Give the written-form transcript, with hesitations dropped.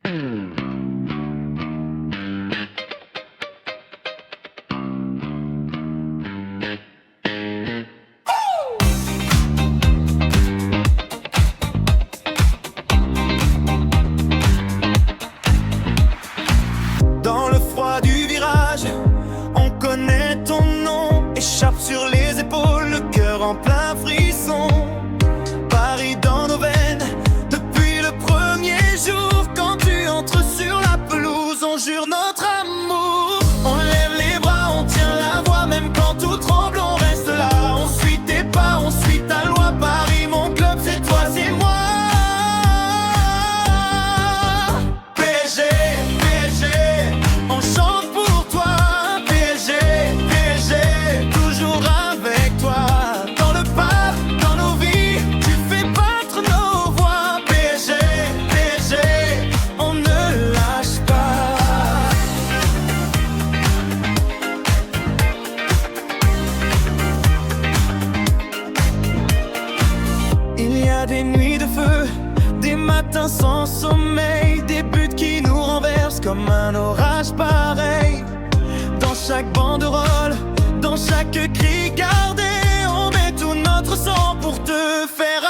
Dans le froid du virage, on connaît ton nom. Écharpe sur les épaules, le cœur en plein frisson. Paris dans nos veines, depuis le premier jour. Quand tu entres sur la pelouse, on jure notre amour. On lève les bras, on tient la voix, même quand tout tremble, on reste là. On suit tes pas, on suit ta loi. Paris, mon club, c'est toi, c'est moi. PSG, PSG, on chante pour toi. PSG, PSG, toujours avec toi. Dans le pas, dans nos vies, tu fais battre nos voix. PSG, PSG, on ne lâche pas. Il y a des nuits de feu, des matins sans sommeil, des buts qui nous renversent comme un orage pareil. Dans chaque banderole, dans chaque cri gardé, on met tout notre sang pour te faire